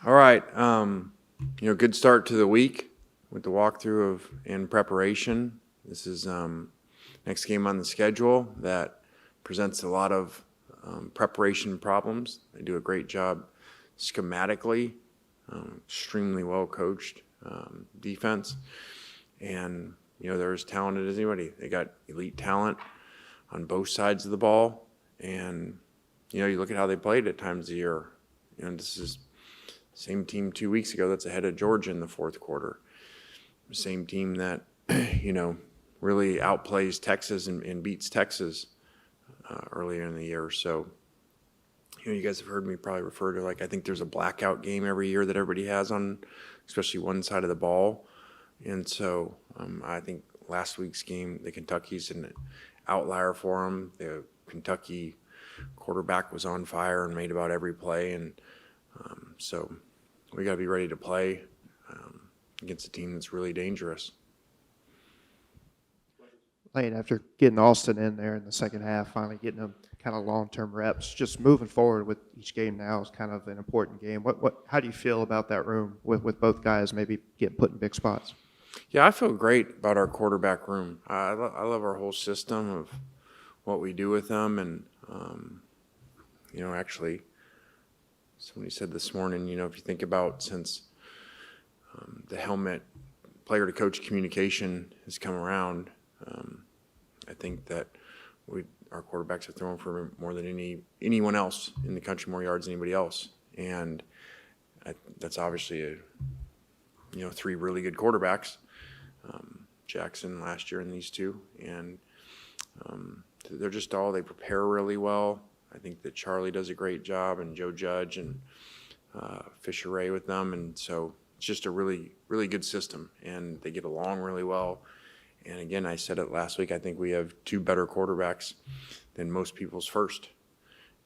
All right. Good start to the week with the walkthrough in preparation. This is next game on the schedule that presents a lot of preparation problems. They do a great job schematically, extremely well coached defense, and they're as talented as anybody. They got elite talent on both sides of the ball, and you look at how they played at times of the year. This is the same team 2 weeks ago that's ahead of Georgia in the fourth quarter. The same team that really outplays Texas and beats Texas earlier in the year. So you guys have heard me probably refer to, I think there's a blackout game every year that everybody has on especially one side of the ball. And so I think last week's game, the Kentucky's an outlier for them. The Kentucky quarterback was on fire and made about every play. And so we got to be ready to play against a team that's really dangerous. Lane, after getting Austin in there in the second half, finally getting them kind of long-term reps, just moving forward with each game now is kind of an important game. How do you feel about that room with both guys maybe getting put in big spots? Yeah, I feel great about our quarterback room. I love our whole system of what we do with them. And, actually, somebody said this morning, if you think about since the helmet player-to-coach communication has come around, I think that our quarterbacks are throwing for more than anyone else in the country, more yards than anybody else. And that's obviously three really good quarterbacks, Jackson last year and these two. And they're just they prepare really well. I think that Charlie does a great job, and Joe Judge and Fisher Ray with them. And so it's just a really, really good system, and they get along really well. And again, I said it last week, I think we have two better quarterbacks than most people's first.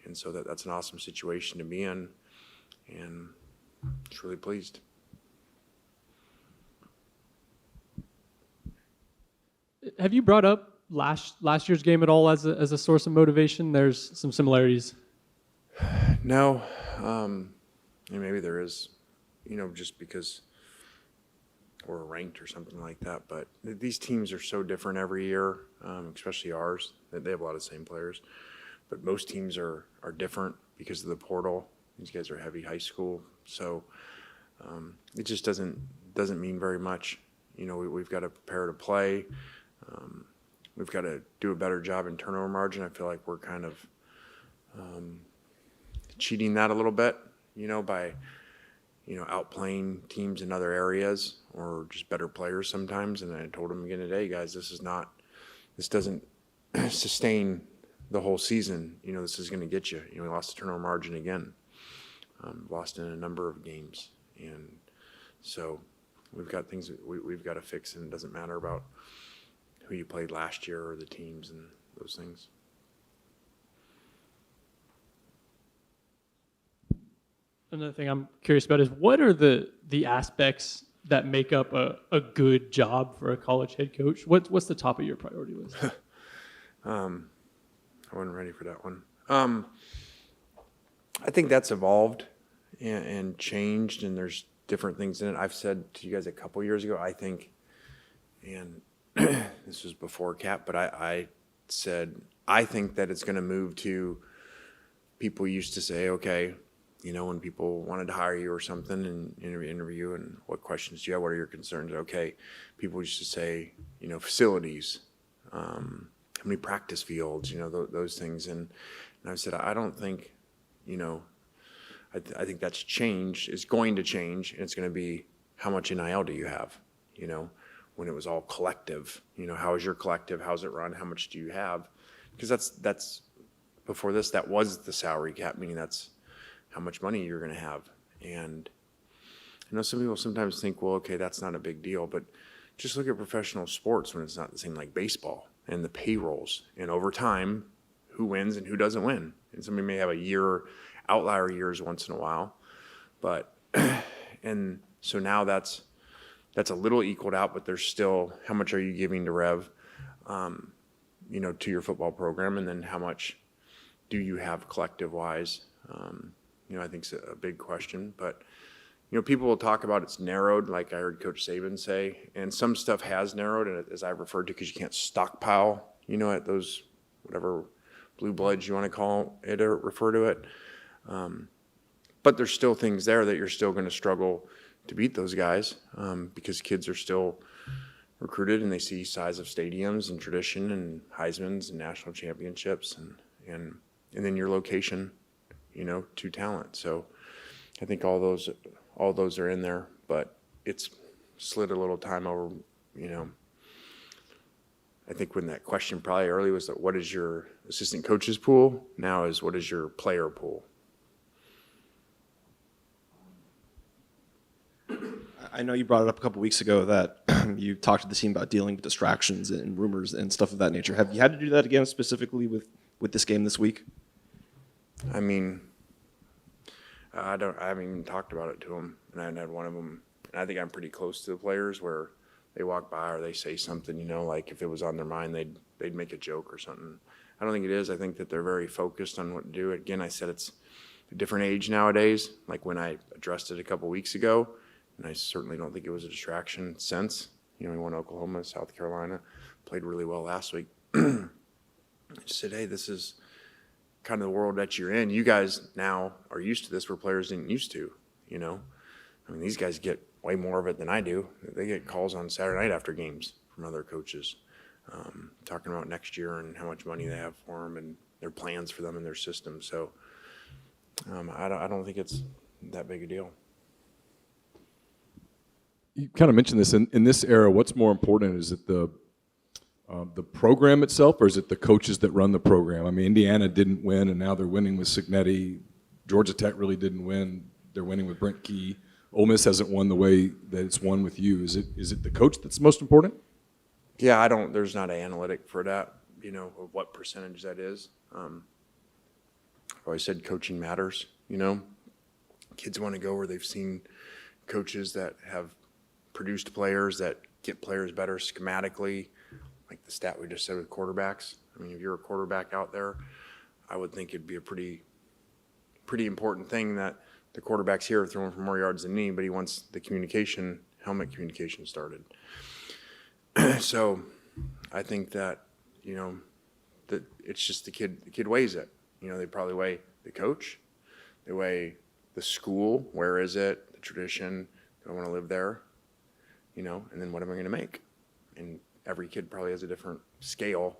And so that's an awesome situation to be in, and just really pleased. Have you brought up last year's game at all as a source of motivation? There's some similarities. No, and maybe there is, just because we're ranked or something like that. But these teams are so different every year, especially ours. They have a lot of the same players, but most teams are different because of the portal. These guys are heavy high school, so it just doesn't mean very much. We've got to prepare to play. We've got to do a better job in turnover margin. I feel like we're kind of cheating that a little bit, by outplaying teams in other areas or just better players sometimes. And I told them again today, guys, this doesn't sustain the whole season. This is going to get you. We lost the turnover margin again, lost in a number of games. And so we've got things we've got to fix, and it doesn't matter about who you played last year or the teams and those things. Another thing I'm curious about is what are the aspects that make up a good job for a college head coach? What's the top of your priority list? I wasn't ready for that one. I think that's evolved and changed, and there's different things in it. I've said to you guys a couple years ago, I think, and this was before Cap, but I said, I think that it's going to move to, people used to say, okay, when people wanted to hire you or something and interview and what questions do you have, what are your concerns? Okay, people used to say, facilities, how many practice fields, those things. And I said, I don't think, I think that's changed. It's going to change, and it's going to be how much NIL do you have, when it was all collective, how is your collective, how's it run, how much do you have? Because that's before this, that was the salary cap, meaning that's how much money you're going to have. And I know some people sometimes think, well, okay, that's not a big deal, but just look at professional sports when it's not the same, like baseball and the payrolls, and over time, who wins and who doesn't win. And somebody may have outlier years once in a while, but, and so now that's a little equaled out, but there's still, how much are you giving to Rev, to your football program, and then how much do you have collective-wise, I think is a big question. But, people will talk about it's narrowed, like I heard Coach Saban say, and some stuff has narrowed, and as I've referred to, because you can't stockpile, at those, whatever blue bloods you want to call it or refer to it. But there's still things there that you're still going to struggle to beat those guys because kids are still recruited and they see size of stadiums and tradition and Heisman's and national championships and then your location, to talent. So I think all those are in there, but it's slid a little time over, I think when that question probably early was that what is your assistant coach's pool? Now is what is your player pool? I know you brought it up a couple weeks ago that you talked to the team about dealing with distractions and rumors and stuff of that nature. Have you had to do that again specifically with this game this week? I mean, I haven't even talked about it to them, and I had one of them, and I think I'm pretty close to the players where they walk by or they say something, like if it was on their mind, they'd make a joke or something. I don't think it is. I think that they're very focused on what to do. Again, I said it's a different age nowadays, like when I addressed it a couple weeks ago. And I certainly don't think it was a distraction since. We won Oklahoma, South Carolina, played really well last week. I just said, hey, this is kind of the world that you're in. You guys now are used to this where players didn't used to, I mean, these guys get way more of it than I do. They get calls on Saturday night after games from other coaches talking about next year and how much money they have for them and their plans for them and their system. So I don't think it's that big a deal. You kind of mentioned this in this era. What's more important? Is it the program itself, or is it the coaches that run the program? I mean, Indiana didn't win, and now they're winning with Cignetti. Georgia Tech really didn't win; they're winning with Brent Key. Ole Miss hasn't won the way that it's won with you. Is it the coach that's most important? Yeah, there's not an analytic for that, of what percentage that is. I've always said coaching matters. Kids want to go where they've seen coaches that have produced players that get players better schematically, like the stat we just said with quarterbacks. I mean, if you're a quarterback out there, I would think it'd be a pretty important thing that the quarterback's here throwing for more yards than anybody once the helmet communication started. So I think that, that it's just the kid weighs it. They probably weigh the coach, they weigh the school, where is it, the tradition, do I want to live there? And then what am I going to make? And every kid probably has a different scale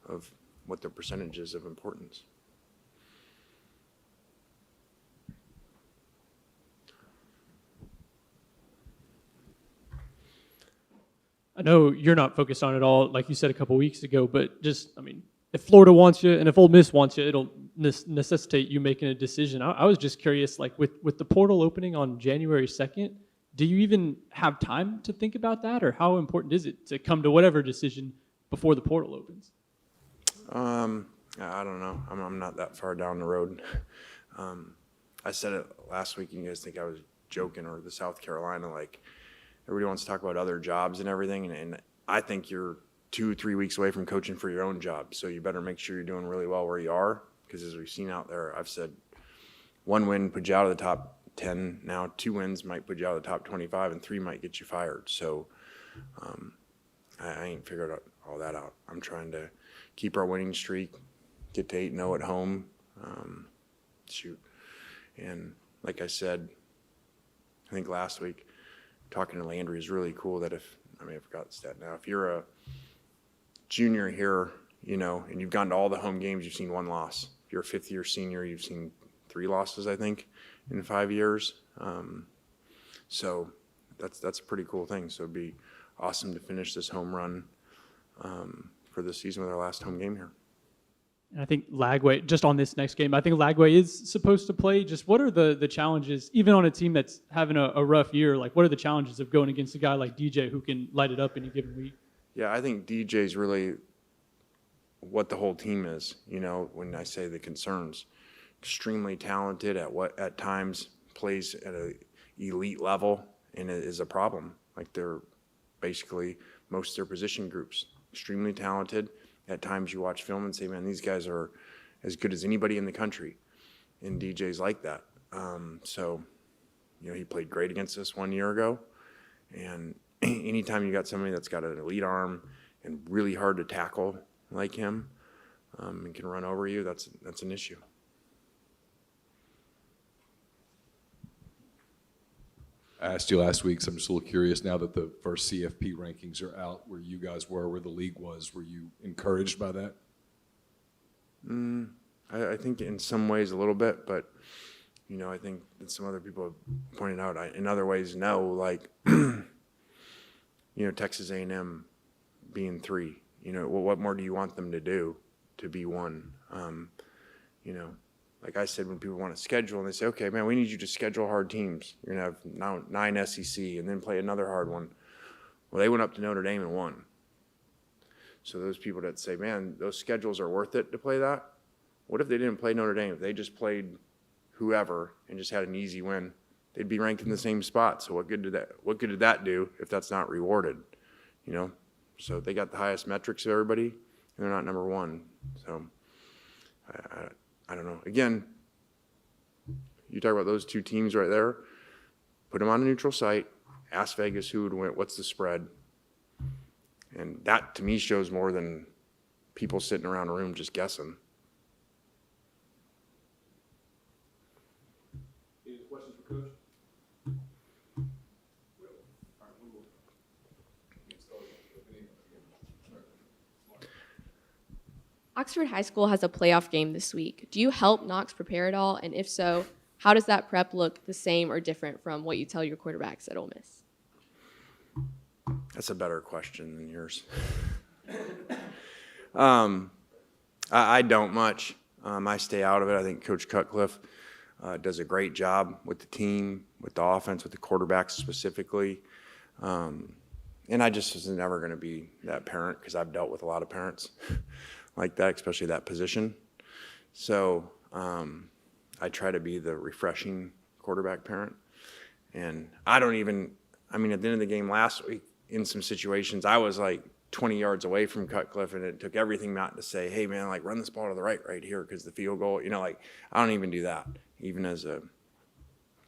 of what their percentage is of importance. I know you're not focused on it all, like you said a couple weeks ago, but just, I mean, if Florida wants you and if Ole Miss wants you, it'll necessitate you making a decision. I was just curious, like with the portal opening on January 2nd, do you even have time to think about that, or how important is it to come to whatever decision before the portal opens? I don't know. I'm not that far down the road. I said it last week, and you guys think I was joking, or the South Carolina, like everybody wants to talk about other jobs and everything, and I think you're 2-3 weeks away from coaching for your own job, so you better make sure you're doing really well where you are, because as we've seen out there, I've said one win put you out of the top 10, now 2 wins might put you out of the top 25, and 3 might get you fired. So I ain't figured all that out. I'm trying to keep our winning streak, get to 8-0 at home, shoot. And like I said, I think last week, talking to Landry is really cool that I forgot the stat now, if you're a junior here, and you've gone to all the home games, you've seen 1 loss. If you're a 5th-year senior, you've seen 3 losses, I think, in 5 years. So that's a pretty cool thing. So it'd be awesome to finish this home run for this season with our last home game here. And I think Lagway, just on this next game, I think Lagway is supposed to play. Just what are the challenges, even on a team that's having a rough year, like what are the challenges of going against a guy like DJ who can light it up any given week? Yeah, I think DJ's really what the whole team is, when I say the concerns. Extremely talented at times plays at an elite level, and it is a problem. Like they're basically most of their position groups. Extremely talented. At times you watch film and say, man, these guys are as good as anybody in the country. And DJ's like that. So, he played great against us 1 year ago. And anytime you got somebody that's got an elite arm and really hard to tackle like him, and can run over you, that's an issue. I asked you last week, so I'm just a little curious now that the first CFP rankings are out, where you guys were, where the league was. Were you encouraged by that? I think in some ways a little bit, but I think that some other people have pointed out, in other ways, no. Like, Texas A&M being 3. What more do you want them to do to be 1? Like I said, when people want to schedule and they say, okay, man, we need you to schedule hard teams. You're going to have now 9 SEC and then play another hard one. Well, they went up to Notre Dame and won. So those people that say, man, those schedules are worth it to play that. What if they didn't play Notre Dame? If they just played whoever and just had an easy win, they'd be ranked in the same spot. So what good did that do if that's not rewarded? So they got the highest metrics of everybody, and they're not number 1. So I don't know. Again, you talk about those 2 teams right there, put them on a neutral site, ask Vegas who would win, what's the spread. And that, to me, shows more than people sitting around a room just guessing. Any questions for Coach? Oxford High School has a playoff game this week. Do you help Knox prepare at all? And if so, how does that prep look the same or different from what you tell your quarterbacks at Ole Miss? That's a better question than yours. I don't much. I stay out of it. I think Coach Cutcliffe does a great job with the team, with the offense, with the quarterbacks specifically. And I just was never going to be that parent because I've dealt with a lot of parents like that, especially that position. So I try to be the refreshing quarterback parent. And at the end of the game last week, in some situations, I was like 20 yards away from Cutcliffe, and it took everything not to say, hey, man, like run this ball to the right here because the field goal, I don't even do that, even as a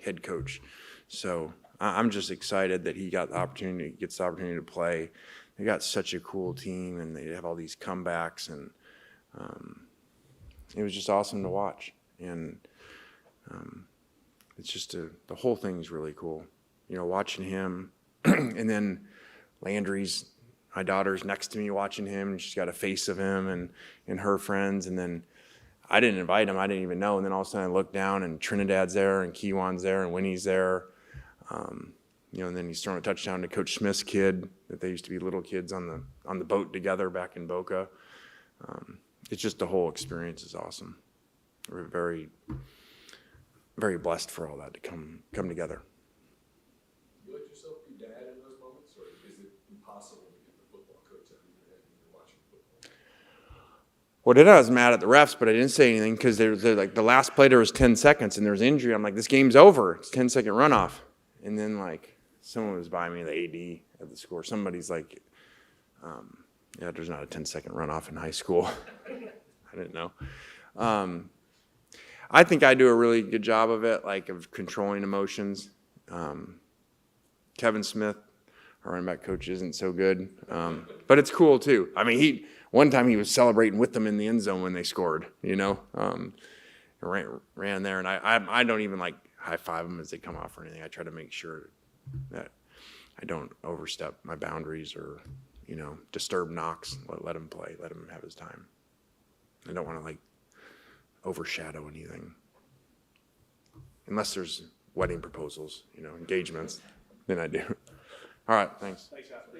head coach. So I'm just excited that he gets the opportunity to play. They got such a cool team, and they have all these comebacks, and it was just awesome to watch. And it's just the whole thing's really cool, watching him. And then Landry's, my daughter's next to me watching him, and she's got a face of him and her friends. And then I didn't invite him. I didn't even know. And then all of a sudden I look down, and Trinidad's there, and Kiwan's there, and Winnie's there. And then he's throwing a touchdown to Coach Smith's kid that they used to be little kids on the boat together back in Boca. It's just the whole experience is awesome. We're very, very blessed for all that to come together. Do you let yourself be dad in those moments, or is it impossible to get the football coach out of your head when you're watching football? Well, I was mad at the refs, but I didn't say anything because they're like the last play there was 10 seconds and there was injury. I'm like, this game's over. It's 10-second runoff. And then like someone was by me, the AD at the score. Somebody's like, there's not a 10-second runoff in high school. I didn't know. I think I do a really good job of it, like of controlling emotions. Kevin Smith, our running back coach, isn't so good, but it's cool too. I mean, one time he was celebrating with them in the end zone when they scored. Ran there, and I don't even like high five them as they come off or anything. I try to make sure that I don't overstep my boundaries or disturb Knox. Let him play. Let him have his time. I don't want to like overshadow anything. Unless there's wedding proposals, engagements, then I do. All right, thanks. Thanks, Jasper.